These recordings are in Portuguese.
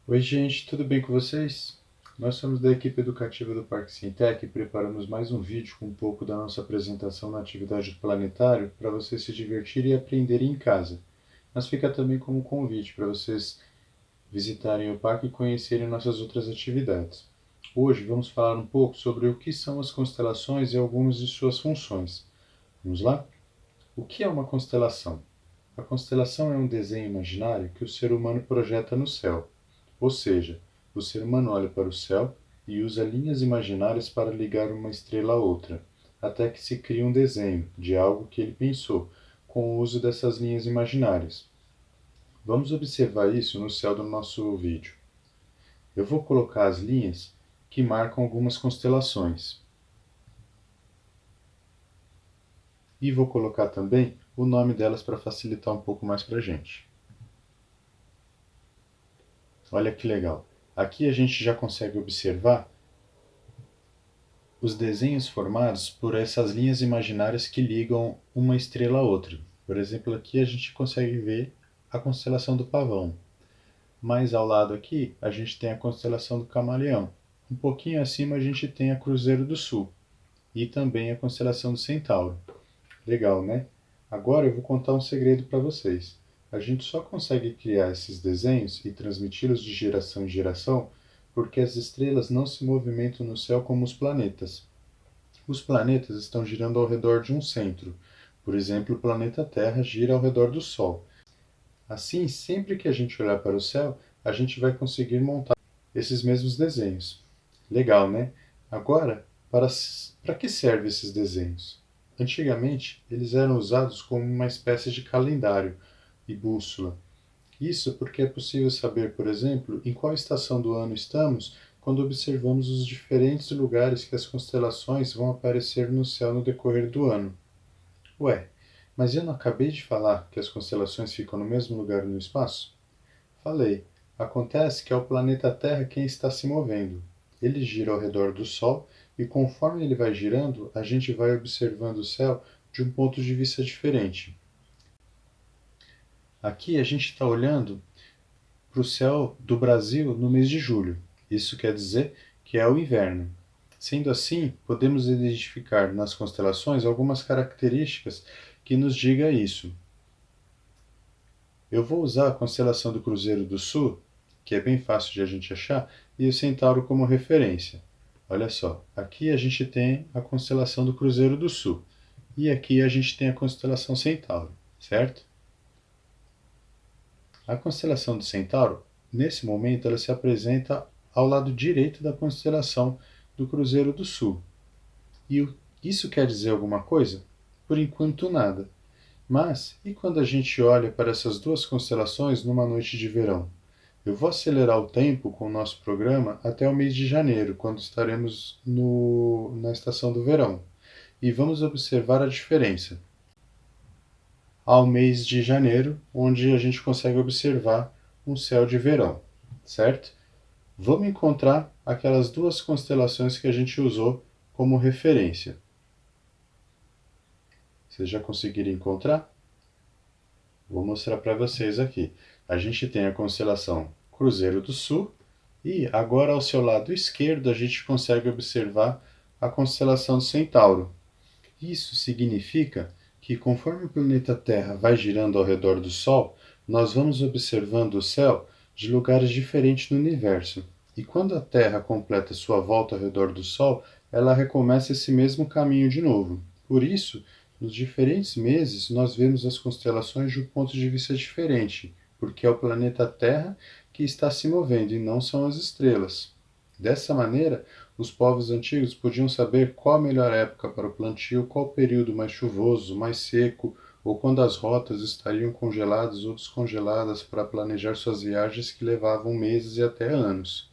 Oi, gente, tudo bem com vocês? Nós somos da equipe educativa do Parque Cientec e preparamos mais um vídeo com um pouco da nossa apresentação na atividade do planetário para vocês se divertirem e aprenderem em casa. Mas fica também como convite para vocês visitarem o parque e conhecerem nossas outras atividades. Hoje vamos falar um pouco sobre o que são as constelações e algumas de suas funções. Vamos lá? O que é uma constelação? A constelação é um desenho imaginário que o ser humano projeta no céu. Ou seja, o ser humano olha para o céu e usa linhas imaginárias para ligar uma estrela a outra, até que se cria um desenho de algo que ele pensou, com o uso dessas linhas imaginárias. Vamos observar isso no céu do nosso vídeo. Eu vou colocar as linhas que marcam algumas constelações. E vou colocar também o nome delas para facilitar um pouco mais para a gente. Olha que legal. Aqui a gente já consegue observar os desenhos formados por essas linhas imaginárias que ligam uma estrela a outra. Por exemplo, aqui a gente consegue ver a constelação do Pavão. Mais ao lado aqui, a gente tem a constelação do Camaleão. Um pouquinho acima, a gente tem a Cruzeiro do Sul e também a constelação do Centauro. Legal, né? Agora eu vou contar um segredo para vocês. A gente só consegue criar esses desenhos e transmiti-los de geração em geração porque as estrelas não se movimentam no céu como os planetas. Os planetas estão girando ao redor de um centro. Por exemplo, o planeta Terra gira ao redor do Sol. Assim, sempre que a gente olhar para o céu, a gente vai conseguir montar esses mesmos desenhos. Legal, né? Agora, para que servem esses desenhos? Antigamente, eles eram usados como uma espécie de calendário e bússola. Isso porque é possível saber, por exemplo, em qual estação do ano estamos quando observamos os diferentes lugares que as constelações vão aparecer no céu no decorrer do ano. Ué, mas eu não acabei de falar que as constelações ficam no mesmo lugar no espaço? Falei. Acontece que é o planeta Terra quem está se movendo. Ele gira ao redor do Sol e conforme ele vai girando, a gente vai observando o céu de um ponto de vista diferente. Aqui a gente está olhando para o céu do Brasil no mês de julho. Isso quer dizer que é o inverno. Sendo assim, podemos identificar nas constelações algumas características que nos digam isso. Eu vou usar a constelação do Cruzeiro do Sul, que é bem fácil de a gente achar, e o Centauro como referência. Olha só, aqui a gente tem a constelação do Cruzeiro do Sul e aqui a gente tem a constelação Centauro, certo? A constelação do Centauro, nesse momento, ela se apresenta ao lado direito da constelação do Cruzeiro do Sul. E isso quer dizer alguma coisa? Por enquanto, nada. Mas, e quando a gente olha para essas duas constelações numa noite de verão? Eu vou acelerar o tempo com o nosso programa até o mês de janeiro, quando estaremos na estação do verão. E vamos observar a diferença. Ao mês de janeiro, onde a gente consegue observar um céu de verão, certo? Vamos encontrar aquelas duas constelações que a gente usou como referência. Vocês já conseguiram encontrar? Vou mostrar para vocês aqui. A gente tem a constelação Cruzeiro do Sul e agora ao seu lado esquerdo a gente consegue observar a constelação do Centauro. Isso significa que conforme o planeta Terra vai girando ao redor do Sol, nós vamos observando o céu de lugares diferentes no universo. E quando a Terra completa sua volta ao redor do Sol, ela recomeça esse mesmo caminho de novo. Por isso, nos diferentes meses, nós vemos as constelações de um ponto de vista diferente, porque é o planeta Terra que está se movendo e não são as estrelas. Dessa maneira, os povos antigos podiam saber qual a melhor época para o plantio, qual o período mais chuvoso, mais seco, ou quando as rotas estariam congeladas ou descongeladas para planejar suas viagens que levavam meses e até anos.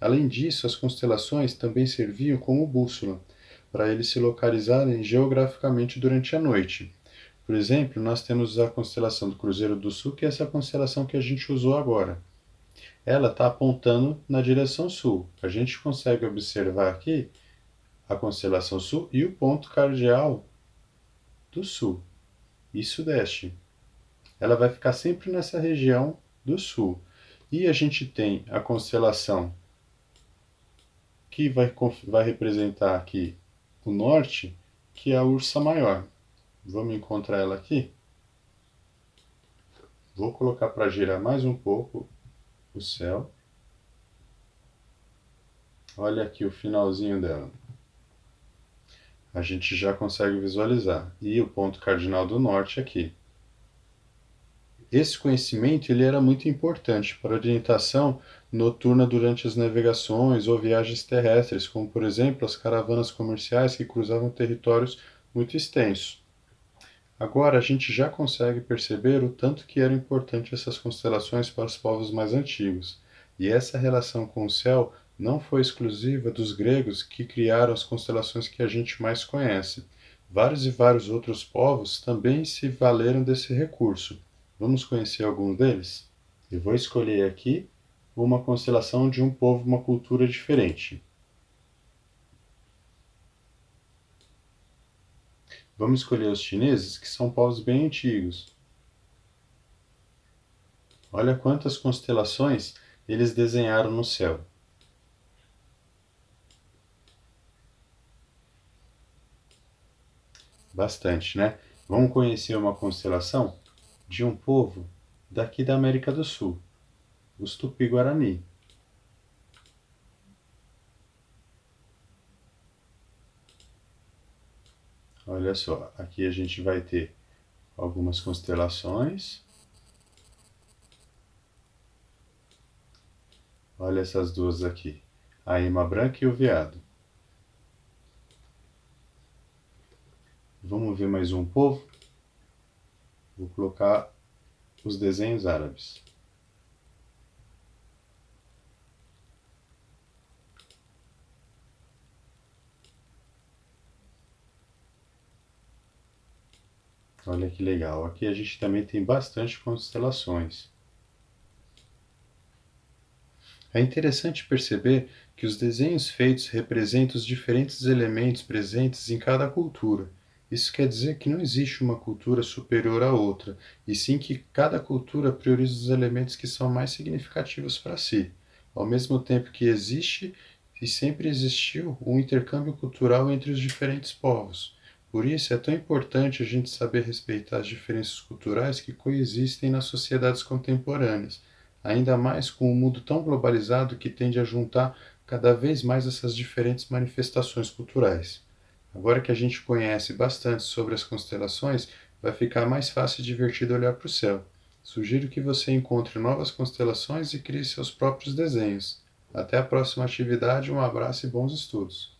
Além disso, as constelações também serviam como bússola, para eles se localizarem geograficamente durante a noite. Por exemplo, nós temos a constelação do Cruzeiro do Sul, que é essa constelação que a gente usou agora. Ela está apontando na direção sul. A gente consegue observar aqui a constelação sul e o ponto cardeal do sul e sudeste. Ela vai ficar sempre nessa região do sul. E a gente tem a constelação que vai representar aqui o norte, que é a Ursa Maior. Vamos encontrar ela aqui? Vou colocar para girar mais um pouco o céu. Olha aqui o finalzinho dela. A gente já consegue visualizar. E o ponto cardinal do norte aqui. Esse conhecimento ele era muito importante para a orientação noturna durante as navegações ou viagens terrestres, como por exemplo as caravanas comerciais que cruzavam territórios muito extensos. Agora a gente já consegue perceber o tanto que eram importantes essas constelações para os povos mais antigos. E essa relação com o céu não foi exclusiva dos gregos que criaram as constelações que a gente mais conhece. Vários e vários outros povos também se valeram desse recurso. Vamos conhecer algum deles? Eu vou escolher aqui uma constelação de um povo, uma cultura diferente. Vamos escolher os chineses, que são povos bem antigos. Olha quantas constelações eles desenharam no céu. Bastante, né? Vamos conhecer uma constelação de um povo daqui da América do Sul, os Tupi-Guarani. Olha só, aqui a gente vai ter algumas constelações. Olha essas duas aqui, a Ima Branca e o Veado. Vamos ver mais um povo? Vou colocar os desenhos árabes. Olha que legal. Aqui a gente também tem bastante constelações. É interessante perceber que os desenhos feitos representam os diferentes elementos presentes em cada cultura. Isso quer dizer que não existe uma cultura superior à outra, e sim que cada cultura prioriza os elementos que são mais significativos para si, ao mesmo tempo que existe e sempre existiu um intercâmbio cultural entre os diferentes povos. Por isso é tão importante a gente saber respeitar as diferenças culturais que coexistem nas sociedades contemporâneas, ainda mais com um mundo tão globalizado que tende a juntar cada vez mais essas diferentes manifestações culturais. Agora que a gente conhece bastante sobre as constelações, vai ficar mais fácil e divertido olhar para o céu. Sugiro que você encontre novas constelações e crie seus próprios desenhos. Até a próxima atividade, um abraço e bons estudos!